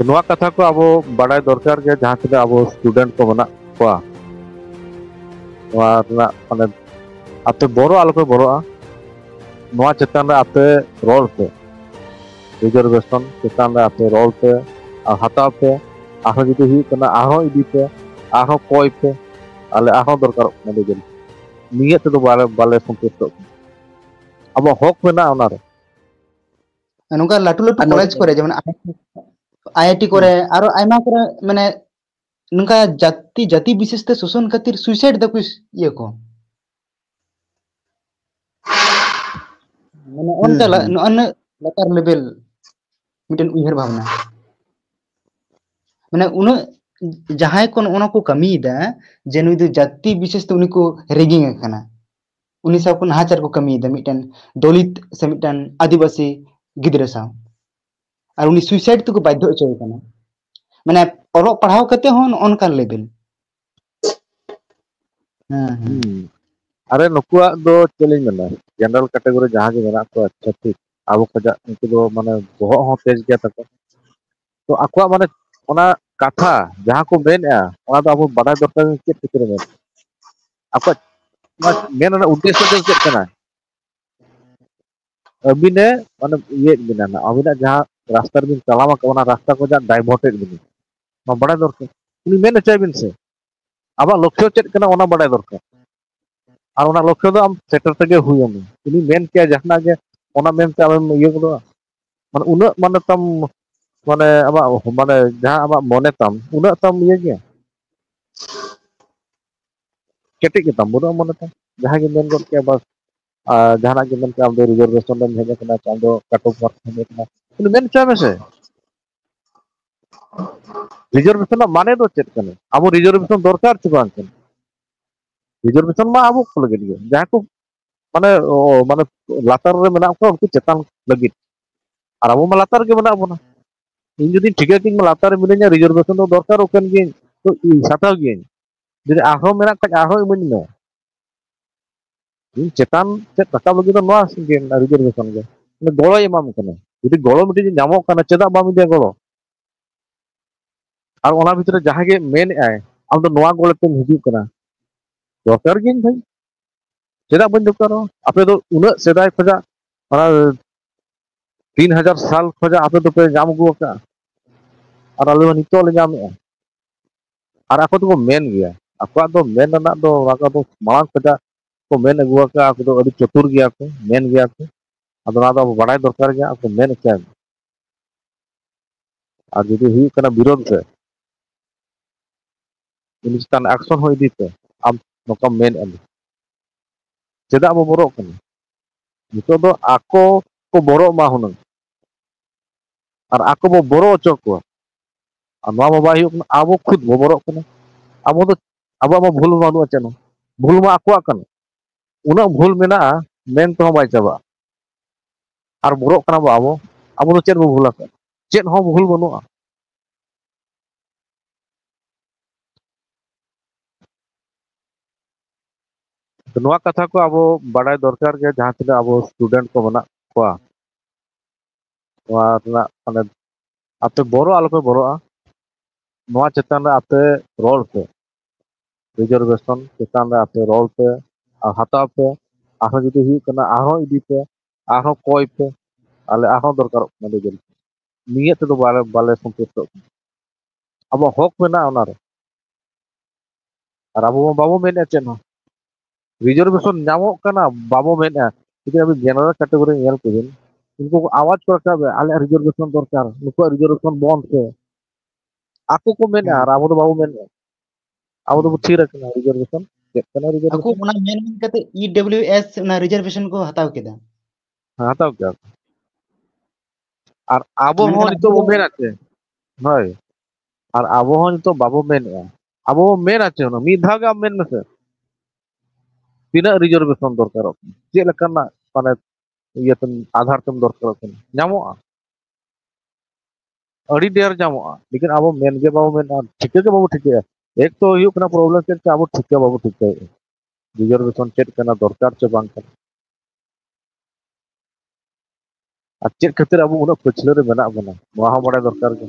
ᱱᱚᱣᱟ ᱠᱟᱛᱷᱟ ᱠᱚ ᱟᱵᱚ ᱵᱟᱰᱟᱭ ᱫᱚᱨᱠᱟর ᱜᱮ ᱡᱟᱦᱟᱸ ᱛᱤᱱᱟᱹᱜ ᱟᱵᱚ ᱥᱴᱩᱰᱮন্ᱴ ᱠᱚ ᱢᱮᱱᱟᱜ ᱠᱚᱣᱟ ᱱᱚᱣᱟ ᱨᱮᱱᱟᱜ ᱢᱟᱱᱮ ᱟᱯᱮ ᱵᱚᱨᱚ ᱟᱞᱚᱯᱮ ᱵᱚᱨᱚᱜᱼᱟ ᱱᱚᱣᱟ ᱪᱮᱛᱟᱱ ᱨᱮ ᱟᱯᱮ ᱨᱚᱲ ᱯᱮ রিজার্ভেশন চেতান রে আপে রল পে আর হাতাও পে আরো যদি হুᱭᱩᱜ ᱠᱟᱱᱟ ᱟᱨᱦᱚᱸ ᱤᱫᱤ ᱯᱮ ᱟᱨᱦᱚᱸ ᱠᱚᱭ ᱯᱮ ᱟᱞᱮ ᱟᱨᱦᱚᱸ ᱫᱚᱨᱠᱟᱨᱚᱜ ᱠᱟᱱᱟ ᱞᱮᱡᱮᱱ ᱱᱤᱭᱟᱹ ᱛᱮᱫᱚ ᱵᱟᱞᱮ ᱥᱚᱱᱛᱩᱥᱴᱚᱜ ᱠᱟᱱᱟ ᱟᱵᱚ ᱦᱚᱠ ᱢᱮᱱᱟᱜᱼᱟ ᱚᱱᱟᱨᱮ ᱱᱚᱝᱠᱟ ᱞᱟᱹᱴᱩ ᱞᱟᱹᱴᱩ ᱠᱚᱞᱮᱡᱽ ᱠᱚᱨᱮ ᱡᱮᱢᱚᱱ আইআইটি করে আরো আইমা করে মানে ᱱᱚᱝᱠᱟ জাতি বিশেষ তে শোষণ খাতির সুইসাইড দা কুছ ইয়ে কো মানে অনকা নন লাতার লেভেল মিটেন উইহার ভাবনা মানে উনো জাহাই কোন ওনা কো কামিদা যে নুই দু জাতি বিশেষ তে উনি কো রেগিং এখানা উনি সব কোন হাজার কো কামিদা মিটেন দলিত সে মিটেন আদিবাসী গিদরা সাও আর উনি সুইসাইড তো কো বাধ্য হচয় কানা মানে অল পড়াও কাতে হন অনকান লেভেল আরে নুকুয়াক দো চেলিং মেনা জেনারেল ক্যাটাগরি জাহাজ মেনা কো আচ্ছা ঠিক আবো খজা উনকু দো মানে বহক হon তেজ গया তাকো তো আকুয়া মানে ওনা কাথা যাহা কো মেনয়া ওনা দো আবো বাডাই দরকার চেত কিরে মেন আকুয়া মেন ওনা উদ্দেশ্য দো চেত কানা अबिने माने ये बिना ना अबिना जहां रास्ता बिन चलामा को ना रास्ता को जा डाइवर्टेड बिन मा बड़ा दरकार उनी मेन चाय बिन से आबा लक्ष्य चेत कना ओना बड़ा दरकार और ओना लक्ष्य दो आम सेटर तगे हुयम उनी मेन के जहना जे ओना मेन से आम ये को माने उना माने तम माने आबा माने जहां आबा मने तम उना तम ये गया केटे के तम बुना मने तम जहां के मेन गत के बस जहां के मेन काम दो रिजर्वेशन में हेजे कना काम दो कटअप मार्क हेजे कना उनी मेन चाय में से रिजर्वेशन माने दो चेत कने अब रिजर्वेशन दरकार छ बांग कने रिजर्वेशन मा अब को लगे दिए जहां को माने माने लातार रे मेना को उनको चेतान लगी और अब मा लातार के मेना बना इन जदि ठीक है लातार रे मिलኛ रिजर्वेशन दो दरकार ओकन गे तो साताव गे जदि आहो मेना तक आहो इमन में इन चेतान से रकाब लगी तो नवा गे रिजर्वेशन गे ने गळो एमाम कने जदि गळो मिटि जामो कने चेदा बाम दे गळो और ओना भितरे जहां गे मेन आय आम तो नवा गळे तुम हिजु कना दरकार गे भाई चेदा बन दरकार आपे तो उना सेदाय खजा ओना 3000 साल खजा आपे तो पे जाम गो का और आले नितो ले जामे और ako तो मेन गया ako तो मेन ना दो वाका तो मांग खजा को मेन अगुआ का ako तो अदि चतुर गया को मेन गया को अब ना तो बड़ाई दरकार गया ako मेन क्या और जदि हुई कना विरोध से इंस्टान एक्शन हो इदीते अब नोका मेन एम चेदा अब बोरो कना नितो दो ako को बोरो मा हुनंग और ako बो बोरो अचो को और नवा बाबा हुई अब खुद बो बोरो कना अब तो अब भूल मानु चनो भूल मा ako कना उना भूल मेना मेन तो बाय चाबा और बोरो कना बो अब तो चेद बो भूला चेद हो भूल बनुआ तो नवा कथा को अब बड़ाई दरकार के जहां तिना अब स्टूडेंट को मना कोआ नवा ना माने आपे बोरो आलोपे बोरोआ नवा चेतान रे आपे रोल पे रिजर्वेशन चेतान रे आपे रोल पे और हाताव पे आरो जदि हुई कना आरो इदी पे आरो कोय पे आले आरो दरकार कना लेजन निये ते तो बाले संतुष्ट अब हक मेना ओना रे और अब बाबो मेन चेन रिजर्वेशन नामो कना बाबो मेना जदि अब जनरल कैटेगरी नेल कबिन उनको आवाज को रखा आले रिजर्वेशन दरकार उनको रिजर्वेशन बंद से ako को मेना और अब तो बाबो मेना अब तो ठीक रखना रिजर्वेशन केतना रिजर्वेशन ako ona मेन कते ईडब्ल्यूएस ना रिजर्वेशन को हटाव केदा हाताव क्या और आबो हो नितो मेन आछे হয় আর আবহাওয়া তো বাবু মেন আবহাওয়া মেন আছে না মি ধাগে মেন না তিনা রিজার্ভেশন দরকার যে লেকানা মানে ইয়ে তুম আধার তুম দরকার নামो अड़ी देर जामो लेकिन अब मेन के बाबू मेन ठीक है बाबू ठीक है एक तो हुई कना प्रॉब्लम चेक अब ठीक है बाबू ठीक है रिजर्वेशन चेक कना दरकार चे बांग कना आ चेक खातिर अब उना पछले रे मेना बना नवा बड़ा दरकार के